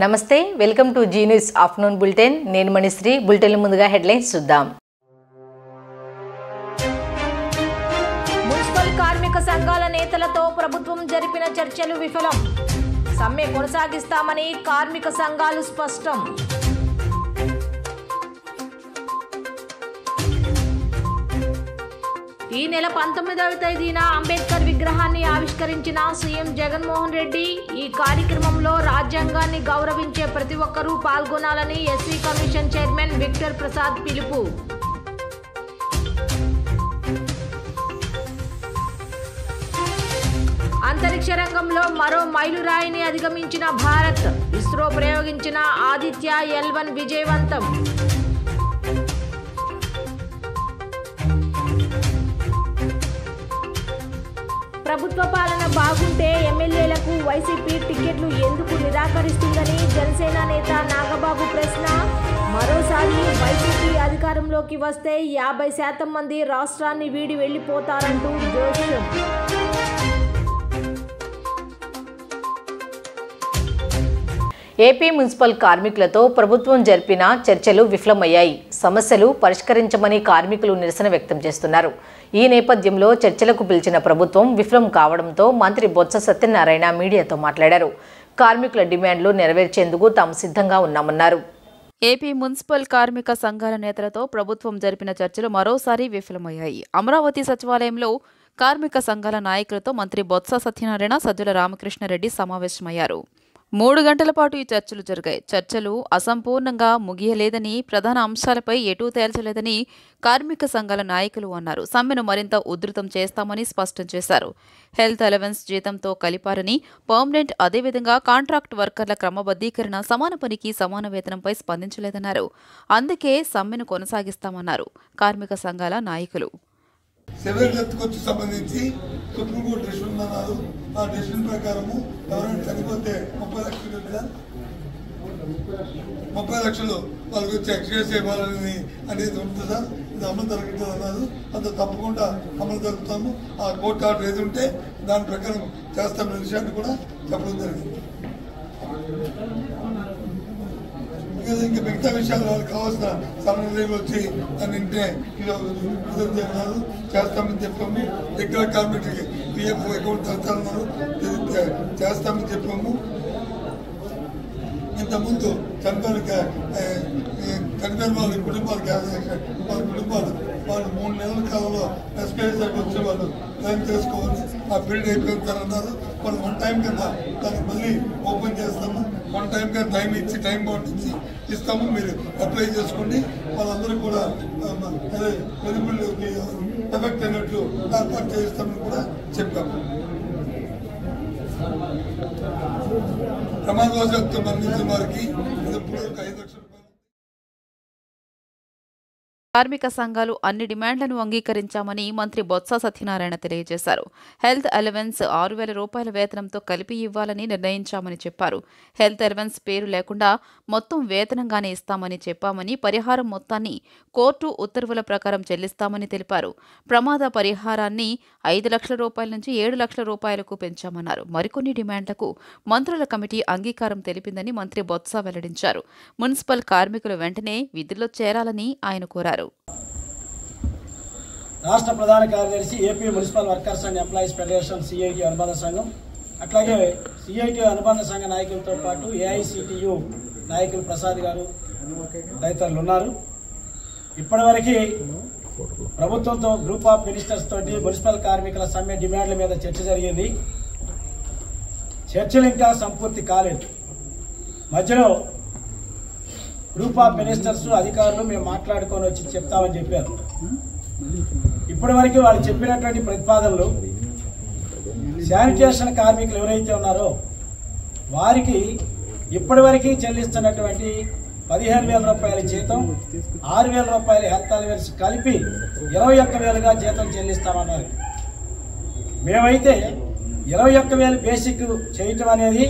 నమస్తే welcome to Zee News afternoon bulletin నేను Manishree bulletin ముందుగా హెడ్లైన్స్ చూద్దాం మున్సిపల్ కార్మిక సంఘాల నేతలతో ప్రభుత్వం జరిపిన చర్చలు విఫలం సమ్మె కొనసాగిస్తామని కార్మిక సంఘాలు స్పష్టం ఈ నెల 19వ తేదీన అంబేద్కర్ విగ్రహాన్ని ఆవిష్కరించిన సీఎం జగన్మోహన్ రెడ్డి ఈ కార్యక్రమంలో రాజ్యాంగాన్ని గౌరవించే ప్రతి ఒక్కరూ పాల్గొనాలని SC commission chairman Victor Prasad పిలుపు అంతరిక్ష రంగంలో మరో మైలురాయిని అధిగమించిన భారత్ ఇస్రో ప్రయోగించిన ఆదిత్య L1 విజయవంతం ప్రభుత్వ పాలన బాగుంటే ఎమ్మెల్యేలకు వైసీపీ టికెట్లు ఎందుకు నిరాకరిస్తుందని జనసేన నేత నాగబాబు ప్రశ్న మరోసారి వైసీపీ అధికారంలోకి వస్తే 50% మంది రాష్ట్రాన్ని వీడి వెళ్లిపోతారంటూ జోష్యం ఏపీ మున్సిపల్ కార్మికులతో ప్రభుత్వం జరిపిన చర్చలు విఫలమయ్యాయి. సమస్యలు పరిష్కరించమని కార్మికులు నిరసన వ్యక్తం చేస్తున్నారు. ఈ నేపథ్యంలో చర్చలకు పిలిచిన ప్రభుత్వం విఫలం కావడంతో మంత్రి బొత్స సత్యనారాయణ మీడియాతో మాట్లాడారు. కార్మికుల డిమాండ్లు నెరవేర్చేందుకు తాము సిద్ధంగా ఉన్నామన్నారు. ఏపీ మున్సిపల్ కార్మిక సంఘాల నేతలతో ప్రభుత్వం జరిపిన చర్చలు మరోసారి విఫలమయ్యాయి. అమరావతి సచివాలయంలో కార్మిక సంఘాల నాయకులతో మంత్రి బొత్స సత్యనారాయణ, సజ్జల రామకృష్ణారెడ్డి సమావేశమయ్యారు. 3 గంటల పాటు ఈ చర్చలు జరిగాయి. చర్చలు అసంపూర్ణంగా ముగియలేదని, ప్రధాన అంశాలపై ఎటూ తేల్చలేదని కార్మిక సంఘాల నాయకులు అన్నారు. సమ్మెను మరింత ఉధృతం చేస్తామని స్పష్టం చేశారు. హెల్త్ అలవెన్స్ జీతంతో కలిపారని, పర్మనెంట్ అదేవిధంగా కాంట్రాక్ట్ వర్కర్ల క్రమబద్ధీకరణ, సమాన పనికి సమాన వేతనంపై స్పందించలేదన్నారు. అందుకే సమ్మెను కొనసాగిస్తామన్నారు కార్మిక సంఘాల నాయకులు. సివిల్ డెత్కు సంబంధించి సుప్రీంకోర్టు డెసిషన్ అన్నారు. ఆ డెసిషన్ ప్రకారము ఎవరైనా చనిపోతే 30 లక్షలు కదా, 30 లక్షలు వాళ్ళకి వచ్చి ఎక్స్గ్రేస్ ఇవ్వాలని అనేది ఉంటుందా, ఇది అమలు జరగట్లేదు అన్నారు. అంత తప్పకుండా అమలు జరుగుతాము. ఆ కోర్టు ఆర్డర్ ఏది ఉంటే దాని ప్రకారం చేస్తామనే విషయాన్ని కూడా చెప్పడం జరిగింది. ఇంకా మిగతా విషయాలు వాళ్ళకి కావాల్సిన సమన్వయాలు వచ్చి దాన్ని ఇంటే చేస్తున్నారు చేస్తామని చెప్పాము. రెగ్యులర్ కార్మికులకి PF అకౌంట్ తెచ్చాలన్నారు, చేస్తామని చెప్పాము. ఇంతకుముందు చనిపోయిన వాళ్ళ కుటుంబాలు వాళ్ళు 3 నెలల కాలంలో ఎస్పీఐ వచ్చి వాళ్ళు క్లెయిమ్ చేసుకోవాలి. ఆ పీరియడ్ అయిపోతారన్నారు. వాళ్ళు 1 టైం కింద దాన్ని మళ్ళీ ఓపెన్ చేస్తాము. 1 టైం కింద టైం ఇచ్చి టైం బాండ్ ఇచ్చి ఇస్తాము. మీరు అప్లై చేసుకోండి. వాళ్ళందరూ కూడా ఎలిజిబుల్ ఎఫెక్ట్ అయినట్లు ఏర్పాటు చేస్తామని కూడా చెప్పాము. ప్రమాదవశాత్తు మరణించిన వారికి ఇప్పుడు 5 లక్షల రూపాయలు. కార్మిక సంఘాలు అన్ని డిమాండ్లను అంగీకరించామని మంత్రి బొత్స సత్యనారాయణ తెలియజేశారు. హెల్త్ అలవెన్స్ 6,000 రూపాయల వేతనంతో కలిపి ఇవ్వాలని నిర్ణయించామని చెప్పారు. హెల్త్ అలవెన్స్ పేరు లేకుండా మొత్తం వేతనంగానే ఇస్తామని చెప్పామని, పరిహారం మొత్తాన్ని కోర్టు ఉత్తర్వుల ప్రకారం చెల్లిస్తామని తెలిపారు. ప్రమాద పరిహారాన్ని 5 లక్షల రూపాయల నుంచి 7 లక్షల రూపాయలకు పెంచామన్నారు. మరికొన్ని డిమాండ్లకు మంత్రుల కమిటీ అంగీకారం తెలిపిందని మంత్రి బొత్స వెల్లడించారు. మున్సిపల్ కార్మికులు వెంటనే విధుల్లో చేరాలని ఆయన కోరారు. రాష్ట్ర ప్రధాన కార్యదర్శి, AP municipal workers and employees federation CIT అనుబంధ సంఘం, అట్లాగే CIT అనుబంధ సంఘ నాయకులతో పాటు AICTU నాయకులు ప్రసాద్ గారు తదితరులు ఉన్నారు. ఇప్పటివరకు ప్రభుత్వంతో గ్రూప్ ఆఫ్ మినిస్టర్స్ తోటి మున్సిపల్ కార్మికుల సమ్మె డిమాండ్ల మీద చర్చ జరిగింది. చర్చలు ఇంకా సంపూర్తి కాలేదు. మధ్యలో గ్రూప్ ఆఫ్ మినిస్టర్స్ అధికారులు మేము మాట్లాడుకొని వచ్చి చెప్తామని చెప్పారు. ఇప్పటి వరకు వాళ్ళు చెప్పినటువంటి ప్రతిపాదనలు శానిటేషన్ కార్మికులు ఎవరైతే ఉన్నారో వారికి ఇప్పటివరకు చెల్లిస్తున్నటువంటి 15,000 రూపాయల జీతం, 6,000 రూపాయల హెల్త్ అలవెన్స్ కలిపి 21,000గా జీతం చెల్లిస్తామన్నారు. మేమైతే 21,000 బేసిక్ చేయటం అనేది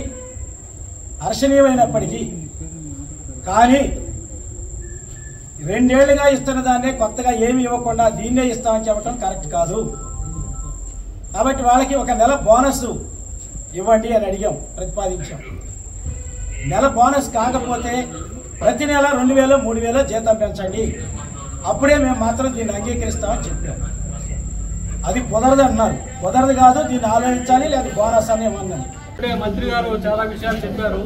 హర్షణీయమైనప్పటికీ కానీ 2 ఏళ్లుగా ఇస్తున్న దాన్నే కొత్తగా ఏమి ఇవ్వకుండా దీన్నే ఇస్తామని చెప్పడం కరెక్ట్ కాదు. కాబట్టి వాళ్ళకి 1 నెల బోనస్ ఇవ్వండి అని అడిగాం, ప్రతిపాదించాం. నెల బోనస్ కాకపోతే ప్రతి నెల 2,000 3,000 జీతం పెంచండి, అప్పుడే మేము మాత్రం దీన్ని అంగీకరిస్తామని చెప్పాం. అది కుదరదు అన్నారు. కుదరదు కాదు, దీన్ని ఆలోచించాలి, లేదా బోనస్ అనే అన్నది. ఇప్పుడే మంత్రి గారు చాలా విషయాలు చెప్పారు,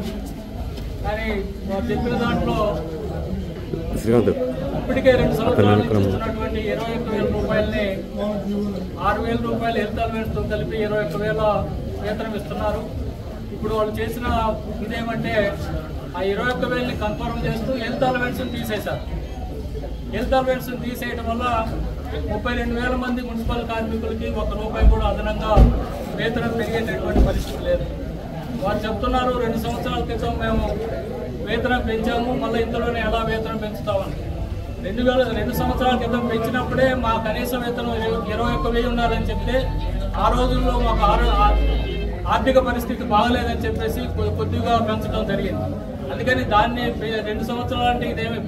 కానీ వారు చెప్పిన దాంట్లో ఇప్పటికే 2 సంవత్సరాల నుంచి ఇస్తున్నటువంటి 21,000 రూపాయలని 6,000 రూపాయలు హెల్త్ అలవెన్స్తో కలిపి 21,000 వేతనం ఇస్తున్నారు. ఇప్పుడు వాళ్ళు చేసిన ఇదేమంటే ఆ 21,000ని కన్ఫర్మ్ చేస్తూ హెల్త్ అలవెన్స్ తీసేశారు. హెల్త్ అలవెన్స్ తీసేయడం వల్ల 32,000 మంది మున్సిపల్ కార్మికులకి ₹1 కూడా అదనంగా వేతనం పెరిగేటటువంటి పరిస్థితి లేదు. వారు చెప్తున్నారు 2 సంవత్సరాల క్రితం మేము వేతనం పెంచాము, మళ్ళీ ఇంతలోనే ఎలా వేతనం పెంచుతామని. 2 సంవత్సరాల క్రితం పెంచినప్పుడే మా కనీస వేతనం 21,000 ఉండాలని చెప్తే ఆ రోజుల్లో మాకు ఆర్థిక పరిస్థితి బాగలేదని చెప్పేసి కొద్దిగా పెంచడం జరిగింది. అందుకని దాన్ని 2 సంవత్సరాలు అంటే ఇదేమి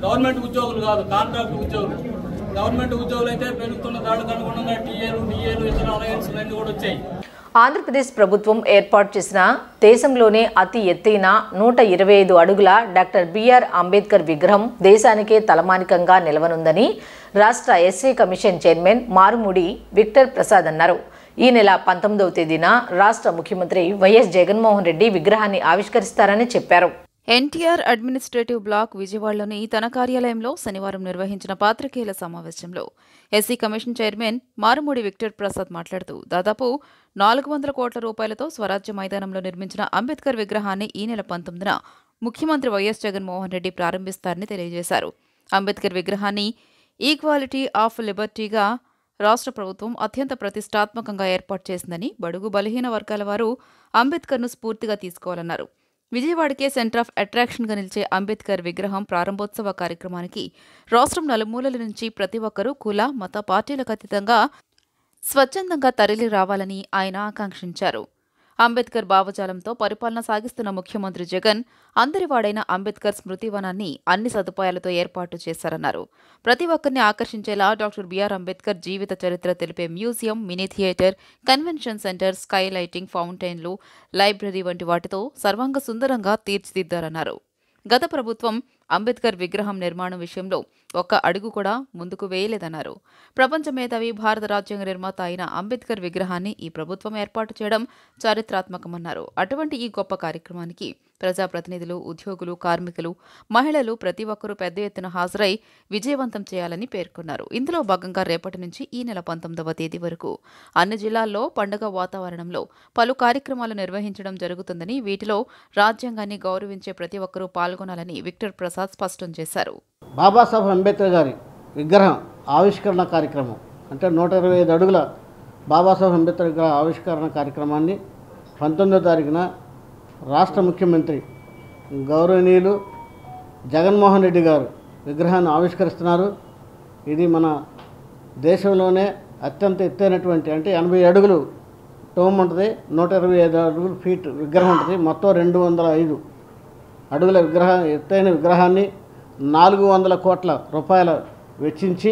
గవర్నమెంట్ ఉద్యోగులు కాదు, కాంట్రాక్ట్ ఉద్యోగులు. గవర్నమెంట్ ఉద్యోగులు అయితే పెరుగుతున్న దానికి అనుగుణంగా టీఏలు, డిఏలు, ఇతర అలయన్స్లు అన్నీ కూడా వచ్చాయి. ఆంధ్రప్రదేశ్ ప్రభుత్వం ఏర్పాటు చేసిన దేశంలోనే అతి ఎత్తైన 125 అడుగుల డాక్టర్ బిఆర్ అంబేద్కర్ విగ్రహం దేశానికే తలమానికంగా నిలవనుందని రాష్ట్ర SC commission chairman Marumudi Victor Prasad అన్నారు. ఈ నెల 19వ తేదీన రాష్ట్ర ముఖ్యమంత్రి వైఎస్ జగన్మోహన్ రెడ్డి విగ్రహాన్ని ఆవిష్కరిస్తారని చెప్పారు. ఎన్టీఆర్ అడ్మినిస్ట్రేటివ్ బ్లాక్ విజయవాడలోని తన కార్యాలయంలో శనివారం నిర్వహించిన పాత్రికేయుల సమావేశంలో SC commission chairman Marumudi Victor Prasad మాట్లాడుతూ దాదాపు 400 కోట్ల రూపాయలతో స్వరాజ్య మైదానంలో నిర్మించిన అంబేద్కర్ విగ్రహాన్ని ఈ నెల 19న ముఖ్యమంత్రి వైఎస్ జగన్మోహన్ రెడ్డి ప్రారంభిస్తారని తెలియజేశారు. అంబేద్కర్ విగ్రహాన్ని ఈక్వాలిటీ ఆఫ్ లిబర్టీగా రాష్ట్ర ప్రభుత్వం అత్యంత ప్రతిష్టాత్మకంగా ఏర్పాటు చేసిందని, బడుగు బలహీన వర్గాల వారు అంబేద్కర్ను స్ఫూర్తిగా తీసుకోవాలన్నారు. విజయవాడకే సెంటర్ ఆఫ్ అట్రాక్షన్గా నిలిచే అంబేద్కర్ విగ్రహం ప్రారంభోత్సవ కార్యక్రమానికి రాష్ట్రం నలుమూలల నుంచి ప్రతి ఒక్కరూ కుల మత పార్టీలకు అతీతంగా స్వచ్ఛందంగా తరలి రావాలని ఆయన ఆకాంక్షించారు. అంబేద్కర్ భావజాలంతో పరిపాలన సాగిస్తున్న ముఖ్యమంత్రి జగన్ అందరివాడైన అంబేద్కర్ స్మృతివనాన్ని అన్ని సదుపాయాలతో ఏర్పాటు చేశారన్నారు. ప్రతి ఒక్కరిని ఆకర్షించేలా డాక్టర్ బిఆర్ అంబేద్కర్ జీవిత చరిత్ర తెలిపే museum, mini theatre, convention centre, sky lighting, ఫౌంటైన్లు, లైబ్రరీ వంటి వాటితో సర్వాంగ సుందరంగా తీర్చిదిద్దారన్నారు. గత ప్రభుత్వం అంబేద్కర్ విగ్రహం నిర్మాణం విషయంలో ఒక్క అడుగు కూడా ముందుకు వేయలేదన్నారు. ప్రపంచ మేధావి, భారత రాజ్యాంగ నిర్మాత అయిన అంబేద్కర్ విగ్రహాన్ని ఈ ప్రభుత్వం ఏర్పాటు చేయడం చారిత్రాత్మకమన్నారు. అటువంటి ఈ గొప్ప కార్యక్రమానికి ప్రజాప్రతినిధులు, ఉద్యోగులు, కార్మికులు, మహిళలు ప్రతి ఒక్కరూ పెద్ద ఎత్తున హాజరై విజయవంతం చేయాలని పేర్కొన్నారు. ఇందులో భాగంగా రేపటి నుంచి ఈ నెల 19వ తేదీ వరకు అన్ని జిల్లాల్లో పండుగ వాతావరణంలో పలు కార్యక్రమాలు నిర్వహించడం జరుగుతుందని, వీటిలో రాజ్యాంగాన్ని గౌరవించే ప్రతి ఒక్కరూ పాల్గొనాలని విక్టర్ ప్రసాద్ స్పష్టం చేశారు. బాబాసాహెబ్ అంబేద్కర్ గారి విగ్రహం ఆవిష్కరణ కార్యక్రమం అంటే 125 అడుగుల బాబాసాహెబ్ అంబేద్కర్ విగ్రహ ఆవిష్కరణ కార్యక్రమాన్ని 19వ తారీఖున రాష్ట్ర ముఖ్యమంత్రి గౌరవనీయులు జగన్మోహన్ రెడ్డి గారు విగ్రహాన్ని ఆవిష్కరిస్తున్నారు. ఇది మన దేశంలోనే అత్యంత ఎత్తైనటువంటి అంటే 80 అడుగులు టోమ్ ఉంటుంది, 125 అడుగులు ఫీట్ విగ్రహం ఉంటుంది. మొత్తం 205 అడుగుల ఎత్తైన విగ్రహాన్ని 400 కోట్ల రూపాయల వెచ్చించి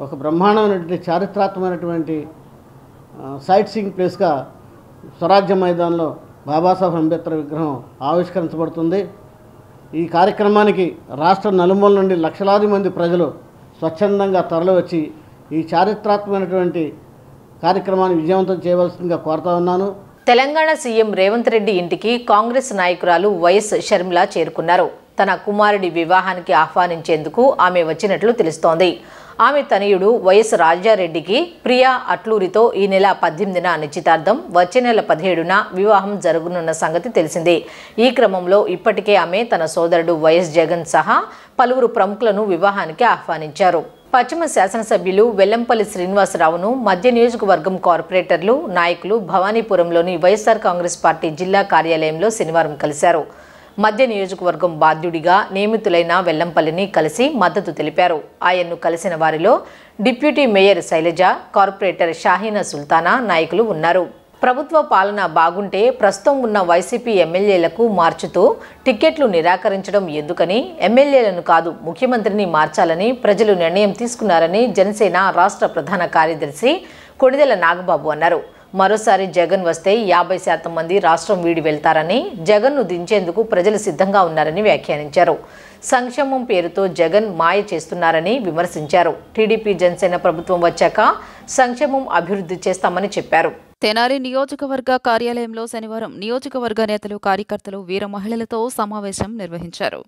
ఒక బ్రహ్మాండమైనటువంటి చారిత్రాత్మకమైనటువంటి సైట్ సీయింగ్ ప్లేస్గా స్వరాజ్య మైదానంలో బాబాసాహెబ్ అంబేద్కర్ విగ్రహం ఆవిష్కరించబడుతుంది. ఈ కార్యక్రమానికి రాష్ట్ర నలుమూల నుండి లక్షలాది మంది ప్రజలు స్వచ్ఛందంగా తరలివచ్చి ఈ చారిత్రాత్మకమైనటువంటి కార్యక్రమాన్ని విజయవంతం చేయవలసిందిగా కోరుతా ఉన్నాను. తెలంగాణ సీఎం రేవంత్ రెడ్డి ఇంటికి కాంగ్రెస్ నాయకురాలు వైఎస్ షర్మిల చేరుకున్నారు. తన కుమారుడి వివాహానికి ఆహ్వానించేందుకు ఆమె వచ్చినట్లు తెలుస్తోంది. ఆమె తనయుడు వైఎస్ రాజారెడ్డికి ప్రియా అట్లూరితో ఈ నెల 18న నిశ్చితార్థం, వచ్చే నెల 17న వివాహం జరగనున్న సంగతి తెలిసిందే. ఈ క్రమంలో ఇప్పటికే ఆమె తన సోదరుడు వైఎస్ జగన్ సహా పలువురు ప్రముఖులను వివాహానికి ఆహ్వానించారు. పశ్చిమ శాసనసభ్యులు వెల్లంపల్లి శ్రీనివాసరావును మధ్య నియోజకవర్గం కార్పొరేటర్లు, నాయకులు భవానీపురంలోని వైఎస్ఆర్ కాంగ్రెస్ పార్టీ జిల్లా కార్యాలయంలో శనివారం కలిశారు. మధ్య నియోజకవర్గం బాధ్యుడిగా నియమితులైన వెల్లంపల్లిని కలిసి మద్దతు తెలిపారు. ఆయన్ను కలిసిన వారిలో deputy mayor Sailaja, corporator Shaheena Sultana నాయకులు ఉన్నారు. ప్రభుత్వ పాలన బాగుంటే ప్రస్తుతం ఉన్న వైసీపీ ఎమ్మెల్యేలకు మార్చుతూ టికెట్లు నిరాకరించడం ఎందుకని, ఎమ్మెల్యేలను కాదు ముఖ్యమంత్రిని మార్చాలని ప్రజలు నిర్ణయం తీసుకున్నారని జనసేన రాష్ట్ర ప్రధాన కార్యదర్శి కొణిదెల నాగబాబు అన్నారు. మరోసారి జగన్ వస్తే 50% మంది రాష్ట్రం వీడి వెళ్తారని, జగన్ను దించేందుకు ప్రజలు సిద్ధంగా ఉన్నారని వ్యాఖ్యానించారు. సంక్షేమం పేరుతో జగన్ మాయ చేస్తున్నారని విమర్శించారు. టీడీపీ జనసేన ప్రభుత్వం వచ్చాక సంక్షేమం అభివృద్ధి చేస్తామని చెప్పారు. తెనాలి నియోజకవర్గ కార్యాలయంలో శనివారం నియోజకవర్గ నేతలు, కార్యకర్తలు, వీర మహిళలతో సమావేశం నిర్వహించారు.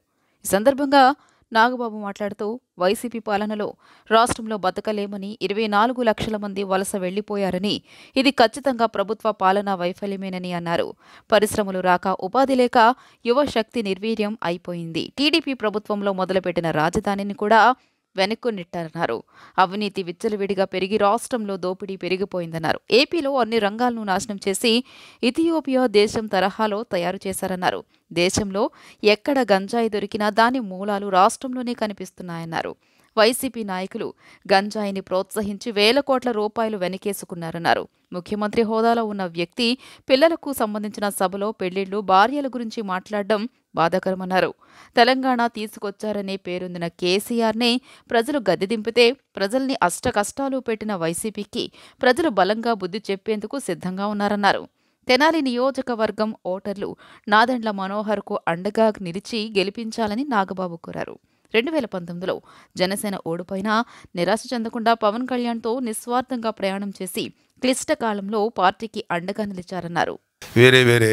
ఈ సందర్భంగా నాగబాబు మాట్లాడుతూ వైసీపీ పాలనలో రాష్ట్రంలో బతకలేమని, 24 లక్షల మంది వలస వెళ్లిపోయారని, ఇది ఖచ్చితంగా ప్రభుత్వ పాలనా వైఫల్యమేనని అన్నారు. పరిశ్రమలు రాక, ఉపాధి లేక యువ శక్తి నిర్వీర్యం అయిపోయింది. టీడీపీ ప్రభుత్వంలో మొదలుపెట్టిన రాజధానిని కూడా వెనక్కు నెట్టారన్నారు. అవినీతి విచ్చలవిడిగా పెరిగి రాష్ట్రంలో దోపిడీ పెరిగిపోయిందన్నారు. ఏపీలో అన్ని రంగాలను నాశనం చేసి ఇథియోపియా దేశం తరహాలో తయారు చేశారన్నారు. దేశంలో ఎక్కడ గంజాయి దొరికినా దాని మూలాలు రాష్ట్రంలోనే కనిపిస్తున్నాయన్నారు. వైసీపీ నాయకులు గంజాయిని ప్రోత్సహించి వేల కోట్ల రూపాయలు వెనకేసుకున్నారన్నారు. ముఖ్యమంత్రి హోదాలో ఉన్న వ్యక్తి పిల్లలకు సంబంధించిన సభలో పెళ్లిళ్లు, భార్యల గురించి మాట్లాడడం బాధాకరమన్నారు. తెలంగాణ తీసుకొచ్చారనే పేరొందిన కేసీఆర్నే ప్రజలు గద్దె దింపితే ప్రజల్ని అష్టకష్టాలు పెట్టిన వైసీపీకి ప్రజలు బలంగా బుద్ధి చెప్పేందుకు సిద్ధంగా ఉన్నారన్నారు. తెనాలి నియోజకవర్గం ఓటర్లు నాదెండ్ల మనోహర్కు అండగా నిలిచి గెలిపించాలని నాగబాబు కోరారు. 2019లో జనసేన ఓడిపోయినా నిరాశ చెందకుండా పవన్ కళ్యాణ్తో నిస్వార్థంగా ప్రయాణం చేసి క్లిష్ట కాలంలో పార్టీకి అండగా నిలిచారన్నారు. వేరే వేరే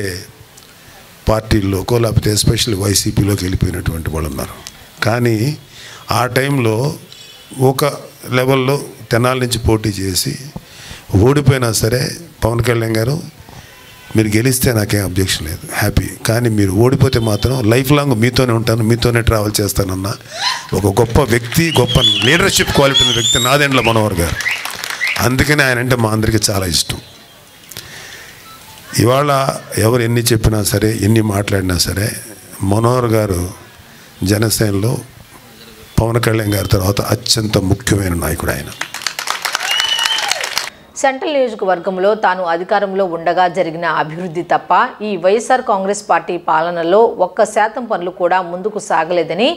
పార్టీల్లోకో లేకపోతే ఎస్పెషల్లీ వైసీపీలోకి వెళ్ళిపోయినటువంటి వాళ్ళు ఉన్నారు. కానీ ఆ టైంలో ఒక లెవెల్లో తెనాలి నుంచి పోటీ చేసి ఓడిపోయినా సరే పవన్ కళ్యాణ్ గారు మీరు గెలిస్తే నాకేం అబ్జెక్షన్ లేదు, హ్యాపీ. కానీ మీరు ఓడిపోతే మాత్రం లైఫ్ లాంగ్ మీతోనే ఉంటాను, మీతోనే ట్రావెల్ చేస్తానన్న ఒక గొప్ప వ్యక్తి, గొప్ప లీడర్షిప్ క్వాలిటీ ఉన్న వ్యక్తి నాదెండ్ల మనోహర్ గారు. అందుకని ఆయన అంటే మా అందరికీ చాలా ఇష్టం. ఇవాళ ఎవరు ఎన్ని చెప్పినా సరే, ఎన్ని మాట్లాడినా సరే, మనోహర్ గారు జనసేనలో పవన్ కళ్యాణ్ గారి తర్వాత అత్యంత ముఖ్యమైన నాయకుడు ఆయన. సెంట్రల్ నియోజకవర్గంలో తాను అధికారంలో ఉండగా జరిగిన అభివృద్ధి తప్ప ఈ వైఎస్ఆర్ కాంగ్రెస్ పార్టీ పాలనలో 1% పనులు కూడా ముందుకు సాగలేదని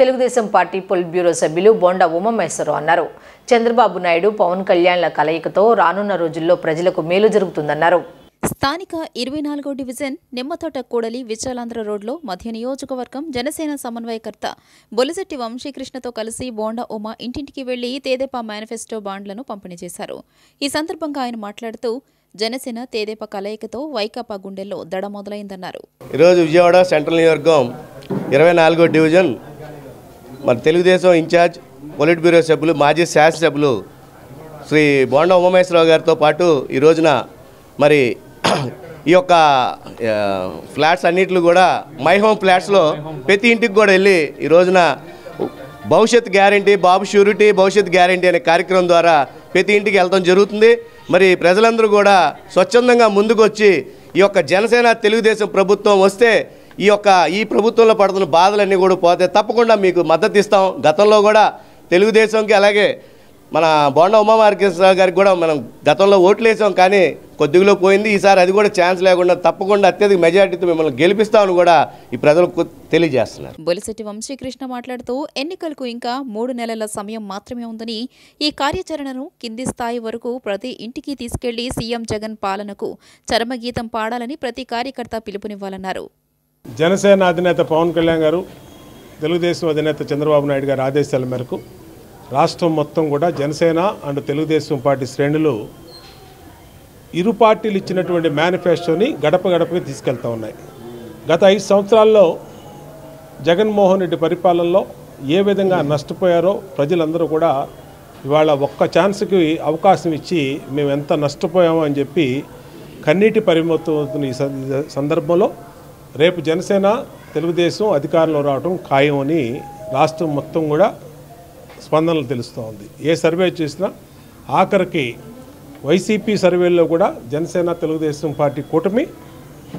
తెలుగుదేశం పార్టీ పొలిట్ బ్యూరో సభ్యులు బోండా ఉమామహేశ్వరరావు అన్నారు. చంద్రబాబు నాయుడు, పవన్ కళ్యాణ్ల కలయికతో రానున్న రోజుల్లో ప్రజలకు మేలు జరుగుతుందన్నారు. స్థానిక 24వ డివిజన్ నిమ్మతోట కూడలి విశాలాంధ్ర రోడ్లో మధ్య నియోజకవర్గం జనసేన సమన్వయకర్త బొలిశెట్టి వంశీకృష్ణతో కలిసి బోండా ఉమా ఇంటింటికి వెళ్లి తేదేపా మేనిఫెస్టో బాండ్లను పంపిణీ చేశారు. ఈ సందర్భంగా ఆయన మాట్లాడుతూ జనసేన తేదేపా కలయికతో వైకాపా గుండెల్లో దడ మొదలైందన్నారు. ఈరోజు విజయవాడ సెంట్రల్ నియోజకవర్గం 24వ డివిజన్ మరి తెలుగుదేశం ఇన్ఛార్జ్ పొలిట్ బ్యూరో సభ్యులు, మాజీ శాసనసభ్యులు శ్రీ బోండా ఉమామహేశ్వరరావు గారితో పాటు ఈ రోజున మరి ఈ యొక్క ఫ్లాట్స్ అన్నింటిలో కూడా మై హోమ్ ఫ్లాట్స్లో ప్రతి ఇంటికి కూడా వెళ్ళి ఈ రోజున భవిష్యత్ గ్యారంటీ, బాబు షూరిటీ భవిష్యత్ గ్యారంటీ అనే కార్యక్రమం ద్వారా ప్రతి ఇంటికి వెళ్ళడం జరుగుతుంది. మరి ప్రజలందరూ కూడా స్వచ్ఛందంగా ముందుకు వచ్చి ఈ యొక్క జనసేన తెలుగుదేశం ప్రభుత్వం వస్తే ఈ ప్రభుత్వంలో పడుతున్న బాధలన్నీ కూడా పోతే తప్పకుండా మీకు మద్దతు ఇస్తాం. గతంలో కూడా తెలుగుదేశంకి అలాగే మన బోండా ఉమామహేశ్వరరావు గారికి కూడా మనం గతంలో ఓట్లు వేసాం, కానీ కొద్దిగా పోయింది. ఈసారి అది కూడా ఛాన్స్ లేకుండా తప్పకుండా అత్యధిక మెజార్టీతో మిమ్మల్ని గెలిపిస్తామని కూడా ఈ ప్రజలకు తెలియజేస్తున్నారు. బొలిశెట్టి వంశీకృష్ణ మాట్లాడుతూ ఎన్నికలకు ఇంకా 3 నెలల సమయం మాత్రమే ఉందని, ఈ కార్యాచరణను కింది స్థాయి వరకు ప్రతి ఇంటికి తీసుకెళ్లి సీఎం జగన్ పాలనకు చరమగీతం పాడాలని ప్రతి కార్యకర్త పిలుపునివ్వాలన్నారు. జనసేన అధినేత పవన్ కళ్యాణ్ గారు, తెలుగుదేశం అధినేత చంద్రబాబు నాయుడు గారి ఆదేశాల మేరకు రాష్ట్రం మొత్తం కూడా జనసేన అండ్ తెలుగుదేశం పార్టీ శ్రేణులు ఇరు పార్టీలు ఇచ్చినటువంటి మేనిఫెస్టోని గడప గడపకి తీసుకెళ్తా ఉన్నాయి. గత 5 సంవత్సరాల్లో జగన్మోహన్ రెడ్డి పరిపాలనలో ఏ విధంగా నష్టపోయారో ప్రజలందరూ కూడా ఇవాళ ఒక్క ఛాన్స్కి అవకాశం ఇచ్చి మేము ఎంత నష్టపోయామో అని చెప్పి కన్నీటి పరిమితమవుతున్న ఈ సందర్భంలో రేపు జనసేన తెలుగుదేశం అధికారంలో రావడం ఖాయం అని రాష్ట్రం మొత్తం కూడా స్పందనలు తెలుస్తూ ఉంది. ఏ సర్వే చేసినా ఆఖరికి వైసీపీ సర్వేల్లో కూడా జనసేన తెలుగుదేశం పార్టీ కూటమి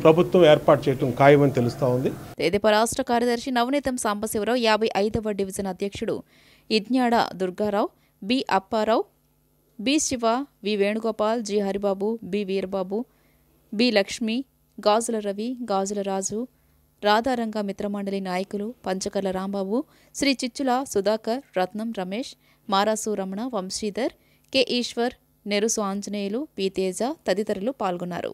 ప్రభుత్వం ఏర్పాటు చేయడం ఖాయమని తెలుస్తూ ఉంది. తేదేపా రాష్ట్ర కార్యదర్శి నవనీతం సాంబశివరావు, 55వ డివిజన్ అధ్యక్షుడు ఇజ్ఞాడ Durgarao, B Apparao, B Siva, V Venugopal, G Haribabu, B Veerababu, B Lakshmi, Gajula Ravi, Gajula Raju, Radharanga Mitramandali నాయకులు పంచకర్ల రాంబాబు, శ్రీ చిచ్చుల సుధాకర్, రత్నం రమేష్, మారాసు రమణ, వంశీధర్, కె ఈశ్వర్, నెరుసు ఆంజనేయులు, పి తేజ తదితరులు పాల్గొన్నారు.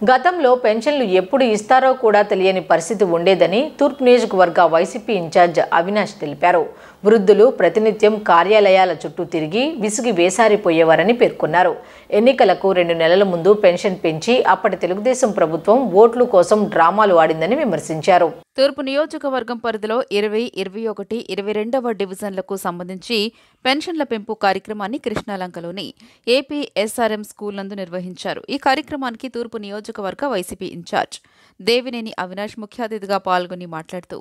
గతంలో పెన్షన్లు ఎప్పుడు ఇస్తారో కూడా తెలియని పరిస్థితి ఉండేదని తూర్పు నియోజకవర్గ వైసీపీ ఇన్ఛార్జ్ అవినాష్ తెలిపారు. వృద్ధులు ప్రతినిత్యం కార్యాలయాల చుట్టూ తిరిగి విసిగి వేసారిపోయేవారని పేర్కొన్నారు. ఎన్నికలకు 2 నెలల ముందు పెన్షన్ పెంచి అప్పటి తెలుగుదేశం ప్రభుత్వం ఓట్ల కోసం డ్రామాలు ఆడిందని విమర్శించారు. తూర్పు నియోజకవర్గం పరిధిలో 20, 21, 22వ డివిజన్లకు సంబంధించి పెన్షన్ల పెంపు కార్యక్రమాన్ని కృష్ణాలంకలోని ఏపీ ఎస్ఆర్ఎం స్కూల్ నందు నిర్వహించారు. ఈ కార్యక్రమానికి తూర్పు నియోజకవర్గ వైసీపీ ఇన్ఛార్జ్ దేవినేని అవినాష్ ముఖ్య అతిథిగా పాల్గొని మాట్లాడుతూ,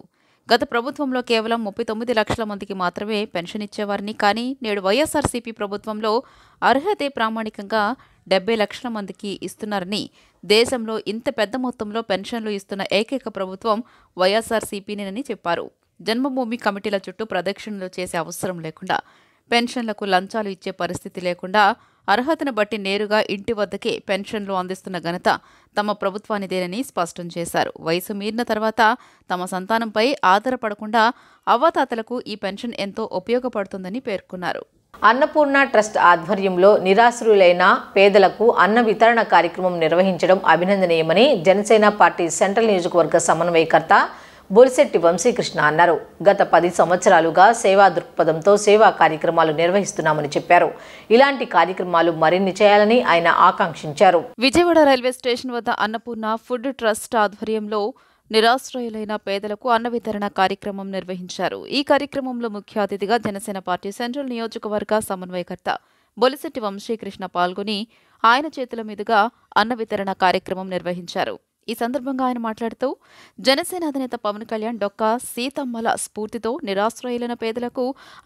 గత ప్రభుత్వంలో కేవలం 39 లక్షల మందికి మాత్రమే పెన్షన్ ఇచ్చేవారని, కానీ నేడు వైఎస్ఆర్సీపీ ప్రభుత్వంలో అర్హతే ప్రామాణికంగా 70 లక్షల మందికి ఇస్తున్నారని, దేశంలో ఇంత పెద్ద మొత్తంలో పెన్షన్లు ఇస్తున్న ఏకైక ప్రభుత్వం వైఎస్ఆర్సీపీనేనని చెప్పారు. జన్మభూమి కమిటీల చుట్టూ ప్రదక్షిణలు చేసే అవసరం లేకుండా, పెన్షన్లకు లంచాలు ఇచ్చే పరిస్థితి లేకుండా అర్హతను బట్టి నేరుగా ఇంటి వద్దకే పెన్షన్లు అందిస్తున్న ఘనత తమ ప్రభుత్వానిదేనని స్పష్టం చేశారు. వయసు మీరిన తర్వాత తమ సంతానంపై ఆధారపడకుండా అవ్వాతాతలకు ఈ పెన్షన్ ఎంతో ఉపయోగపడుతుందని పేర్కొన్నారు. అన్నపూర్ణ ట్రస్ట్ ఆధ్వర్యంలో నిరాశ్రులైన పేదలకు అన్న వితరణ కార్యక్రమం నిర్వహించడం అభినందనీయమని జనసేన పార్టీ సెంట్రల్ నియోజకవర్గ సమన్వయకర్త బొలిశెట్టి వంశీకృష్ణ అన్నారు. గత 10 సంవత్సరాలుగా సేవా దృక్పథంతో సేవా కార్యక్రమాలు నిర్వహిస్తున్నామని చెప్పారు. ఇలాంటి కార్యక్రమాలు మరిన్ని చేయాలని ఆయన ఆకాంక్షించారు. విజయవాడ రైల్వే స్టేషన్ వద్ద అన్నపూర్ణ ఫుడ్ ట్రస్ట్ ఆధ్వర్యంలో నిరాశ్రయులైన పేదలకు అన్న వితరణ కార్యక్రమం నిర్వహించారు. ఈ కార్యక్రమంలో ముఖ్య అతిథిగా జనసేన పార్టీ సెంట్రల్ నియోజకవర్గ సమన్వయకర్త బొలిశెట్టి వంశీకృష్ణ పాల్గొని ఆయన చేతుల మీదుగా అన్న వితరణ కార్యక్రమం నిర్వహించారు. ఈ సందర్భంగా ఆయన మాట్లాడుతూ, జనసేన అధినేత పవన్ కళ్యాణ్ డొక్కా సీతమ్మల స్ఫూర్తితో నిరాశ్రయులైన పేదలకు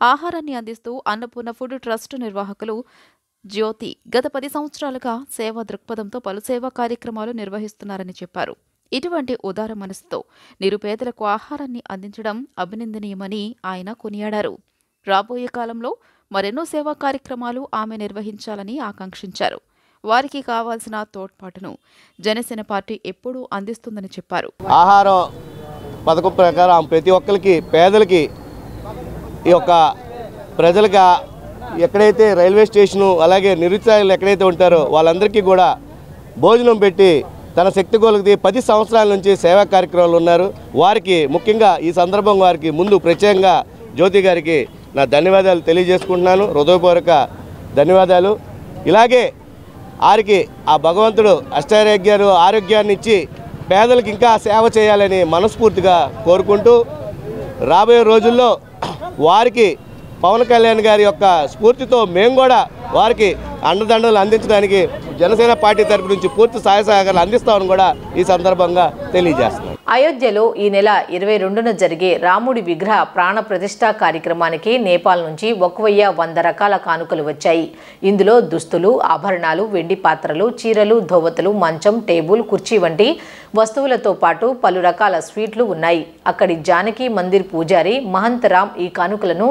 ఆహారాన్ని అందిస్తూ అన్నపూర్ణ ఫుడ్ ట్రస్ట్ నిర్వాహకులు జ్యోతి గత 10 సంవత్సరాలుగా సేవా దృక్పథంతో పలు సేవా కార్యక్రమాలు నిర్వహిస్తున్నారని చెప్పారు. ఇటువంటి ఉదార మనసుతో నిరుపేదలకు ఆహారాన్ని అందించడం అభినందనీయమని ఆయన కొనియాడారు. రాబోయే కాలంలో మరెన్నో సేవా కార్యక్రమాలు ఆమె నిర్వహించాలని ఆకాంక్షించారు. వారికి కావాల్సిన తోడ్పాటును జనసేన పార్టీ ఎప్పుడూ అందిస్తుందని చెప్పారు. ఆహారం పథకం ప్రకారం ప్రతి ఒక్కరికి పేదలకి ఈ యొక్క ప్రజలుగా ఎక్కడైతే రైల్వే స్టేషను అలాగే నిరుద్యోగులు ఎక్కడైతే ఉంటారో వాళ్ళందరికీ కూడా భోజనం పెట్టి తన శక్తి కొలది 10 సంవత్సరాల నుంచి సేవా కార్యక్రమాలు ఉన్నారు. వారికి ముఖ్యంగా ఈ సందర్భం వారికి ముందు ప్రత్యేకంగా జ్యోతి గారికి నా ధన్యవాదాలు తెలియజేసుకుంటున్నాను. హృదయపూర్వక ధన్యవాదాలు. ఇలాగే వారికి ఆ భగవంతుడు అష్టారోగ్యాలు ఆరోగ్యాన్ని ఇచ్చి పేదలకు ఇంకా సేవ చేయాలని మనస్ఫూర్తిగా కోరుకుంటూ రాబోయే రోజుల్లో వారికి పవన్ కళ్యాణ్ గారి యొక్క స్ఫూర్తితో మేము కూడా వారికి అండదండలు అందించడానికి జనసేన పార్టీ తరపు నుంచి పూర్తి సహాయ సహకారాలు అందిస్తామని కూడా ఈ సందర్భంగా తెలియజేస్తున్నాం. అయోధ్యలో ఈ నెల 22న జరిగే రాముడి విగ్రహ ప్రాణ ప్రతిష్ఠా కార్యక్రమానికి నేపాల్ నుంచి 1,100 రకాల కానుకలు వచ్చాయి. ఇందులో దుస్తులు, ఆభరణాలు, వెండి పాత్రలు, చీరలు, ధోవతులు, మంచం, టేబుల్, కుర్చీ వంటి వస్తువులతో పాటు పలు రకాల స్వీట్లు ఉన్నాయి. అక్కడి జానకి మందిర్ పూజారి మహంత్ రామ్ ఈ కానుకలను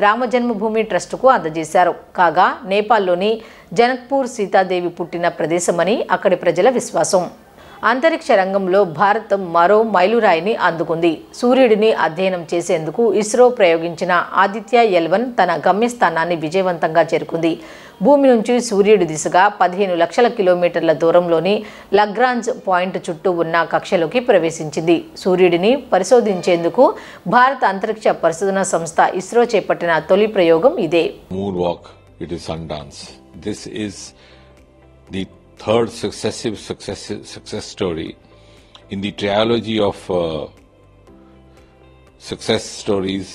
రామజన్మభూమి ట్రస్టుకు అందజేశారు. కాగా నేపాల్లోని జనక్పూర్ సీతాదేవి పుట్టిన ప్రదేశమని అక్కడి ప్రజల విశ్వాసం. అంతరిక్ష రంగంలో భారత్ మరో మైలురాయిని అందుకుంది. సూర్యుడిని అధ్యయనం చేసేందుకు ఇస్రో ప్రయోగించిన ఆదిత్య L1 తన గమ్యస్థానాన్ని విజయవంతంగా చేరుకుంది. భూమి నుంచి సూర్యుడి దిశగా 15 లక్షల కిలోమీటర్ల దూరంలోని లగ్రాంజ్ పాయింట్ చుట్టూ ఉన్న కక్షలోకి ప్రవేశించింది. సూర్యుడిని పరిశోధించేందుకు భారత అంతరిక్ష పరిశోధన సంస్థ ఇస్రో చేపట్టిన తొలి ప్రయోగం ఇదే. It is Sundance. This is the third success story in the trilogy of success stories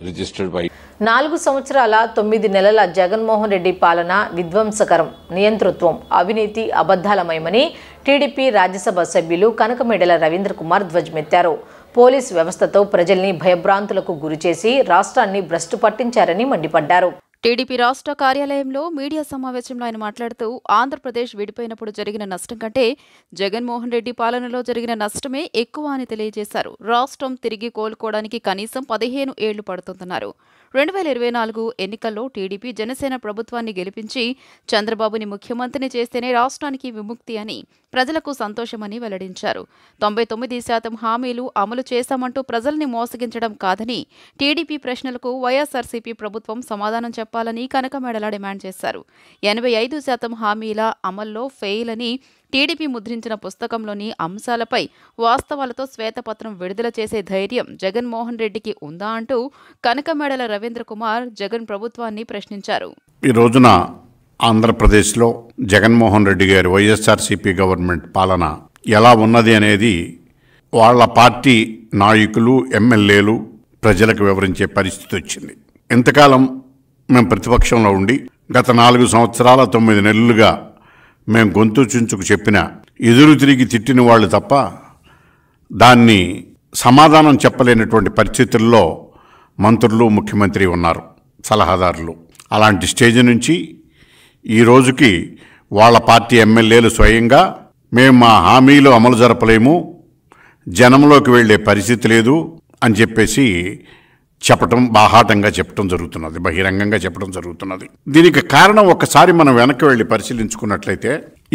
registered by 4 సంవత్సరాల 9 నెలల జగన్మోహన్ రెడ్డి పాలన విధ్వంసకరం, నియంతృత్వం, అవినీతి, అబద్ధాలమయమని టీడీపీ రాజ్యసభ సభ్యులు కనకమేడల రవీంద్ర కుమార్ ధ్వజమెత్తారు. పోలీస్ వ్యవస్థతో ప్రజల్ని భయభ్రాంతులకు గురిచేసి రాష్ట్రాన్ని భ్రష్టు పట్టించారని మండిపడ్డారు. టీడీపీ రాష్ట్ర కార్యాలయంలో మీడియా సమావేశంలో ఆయన మాట్లాడుతూ, ఆంధ్రప్రదేశ్ విడిపోయినప్పుడు జరిగిన నష్టం కంటే జగన్మోహన్ రెడ్డి పాలనలో జరిగిన నష్టమే ఎక్కువ అని తెలియజేశారు. రాష్ట్రం తిరిగి కోలుకోవడానికి కనీసం 15 ఏళ్లు పడుతుందన్నారు. 2024 ఎన్నికల్లో టీడీపీ జనసేన ప్రభుత్వాన్ని గెలిపించి చంద్రబాబుని ముఖ్యమంత్రిని చేస్తేనే రాష్ట్రానికి విముక్తి అని ప్రజలకు సంతోషమని వెల్లడించారు. 99% హామీలు అమలు చేశామంటూ ప్రజల్ని మోసగించడం కాదని టీడీపీ ప్రశ్నలకు వైఎస్ఆర్సీపీ ప్రభుత్వం సమాధానం చెప్పాలని కనకమేడల డిమాండ్ చేశారు. 85% హామీల అమల్లో ఫెయిల్ అని టీడీపీ ముద్రించిన పుస్తకంలోని అంశాలపై వాస్తవాలతో శ్వేతపత్రం విడుదల చేసే ధైర్యం జగన్మోహన్ రెడ్డికి ఉందా అంటూ కనకమేడల రవీంద్ర కుమార్ జగన్ ప్రభుత్వాన్ని ప్రశ్నించారు. ఈ రోజున ఆంధ్రప్రదేశ్లో జగన్మోహన్ రెడ్డి గారి వైఎస్ఆర్సీపీ గవర్నమెంట్ పాలన ఎలా ఉన్నది అనేది వాళ్ళ పార్టీ నాయకులు ఎమ్మెల్యేలు ప్రజలకు వివరించే పరిస్థితి వచ్చింది. ఇంతకాలం మేము ప్రతిపక్షంలో ఉండి గత 4 సంవత్సరాల 9 నెలలుగా మేము గొంతు చుంచుకు చెప్పిన ఎదురు తిరిగి తిట్టిన వాళ్ళు తప్ప దాన్ని సమాధానం చెప్పలేనటువంటి పరిస్థితుల్లో మంత్రులు ముఖ్యమంత్రి ఉన్నారు, సలహాదారులు. అలాంటి స్టేజ్ నుంచి ఈ రోజుకి వాళ్ళ పార్టీ ఎమ్మెల్యేలు స్వయంగా మేము మా హామీలు అమలు జరపలేము, జనంలోకి వెళ్ళే పరిస్థితి లేదు అని చెప్పేసి చెప్పటం, బాహాటంగా చెప్పడం జరుగుతున్నది, బహిరంగంగా చెప్పడం జరుగుతున్నది. దీనికి కారణం ఒక్కసారి మనం వెనక్కి వెళ్ళి పరిశీలించుకున్నట్లయితే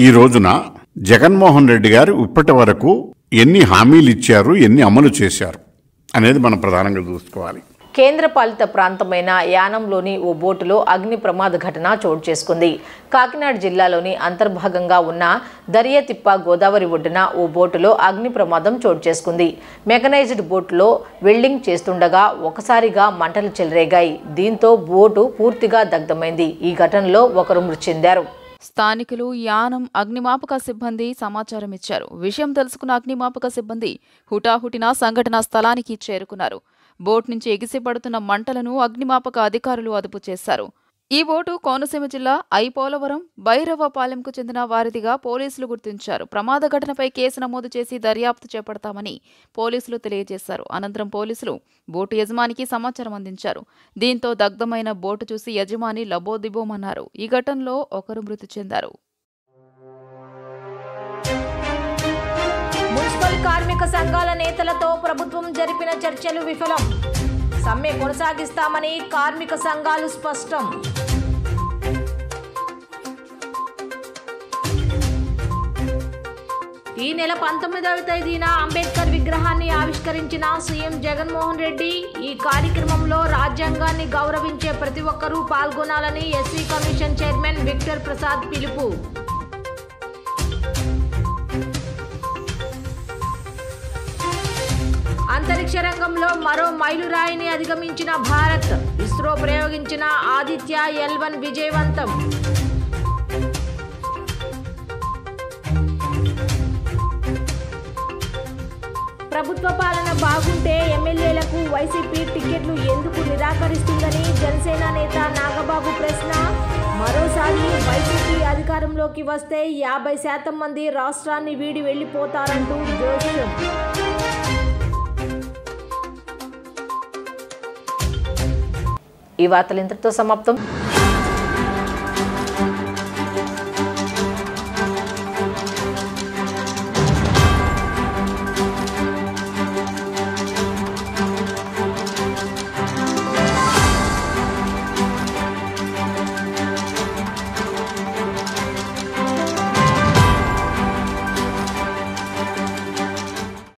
ఈ రోజున జగన్మోహన్ రెడ్డి గారు ఇప్పటి వరకు ఎన్ని హామీలు ఇచ్చారు, ఎన్ని అమలు చేశారు అనేది మనం ప్రధానంగా చూసుకోవాలి. కేంద్రపాలిత ప్రాంతమైన యానంలోని ఓ బోటులో అగ్ని ప్రమాద ఘటన చోటు చేసుకుంది. కాకినాడ జిల్లాలోని అంతర్భాగంగా ఉన్న దరియతిప్ప గోదావరి ఒడ్డున ఓ బోటులో అగ్ని ప్రమాదం చోటు చేసుకుంది. మెకనైజ్డ్ బోటులో వెల్డింగ్ చేస్తుండగా ఒకసారిగా మంటలు చెలరేగాయి. దీంతో బోటు పూర్తిగా దగ్ధమైంది. ఈ ఘటనలో ఒకరు మృతి చెందారు. స్థానికులు యానం అగ్నిమాపక సిబ్బంది సమాచారం ఇచ్చారు. విషయం తెలుసుకున్న అగ్నిమాపక సిబ్బంది హుటాహుటిన సంఘటనా స్థలానికి చేరుకున్నారు. బోట్ నుంచి ఎగిసిపడుతున్న మంటలను అగ్నిమాపక అధికారులు అదుపు చేశారు. ఈ బోటు కోనసీమ జిల్లా ఐపోలవరం భైరవపాలెంకు చెందిన వారిదిగా పోలీసులు గుర్తించారు. ప్రమాద ఘటనపై కేసు నమోదు చేసి దర్యాప్తు చేపడతామని పోలీసులు తెలియజేశారు. అనంతరం పోలీసులు బోటు యజమానికి సమాచారం అందించారు. దీంతో దగ్ధమైన బోటు చూసి యజమాని లబోదిబోమన్నారు. ఈ ఘటనలో ఒకరు మృతి చెందారు. మున్సిపల్ కార్మిక సంఘాల నేతలతో ప్రభుత్వం జరిపిన చర్చలు విఫలం. సమ్మె కొనసాగిస్తామని కార్మిక సంఘాలు స్పష్టం. ఈ నెల 19వ తేదీన అంబేద్కర్ విగ్రహాన్ని ఆవిష్కరించిన సీఎం జగన్మోహన్ రెడ్డి ఈ కార్యక్రమంలో రాజ్యాంగాన్ని గౌరవించే ప్రతి ఒక్కరూ పాల్గొనాలని SC commission chairman Victor Prasad పిలుపు. అంతరిక్ష రంగంలో మరో మైలురాయిని అధిగమించిన భారత్. ఇస్రో ప్రయోగించిన ఆదిత్య L1 విజయవంతం. ప్రభుత్వ పాలన బాగుంటే ఎమ్మెల్యేలకు వైసీపీ టికెట్లు ఎందుకు నిరాకరిస్తుందని జనసేన నేత నాగబాబు ప్రశ్న. మరోసారి వైసీపీ అధికారంలోకి వస్తే 50% మంది రాష్ట్రాన్ని వీడి వెళ్లిపోతారంటూ జోష్యం. ఈ వార్తలు ఇంతటితో సమాప్తం.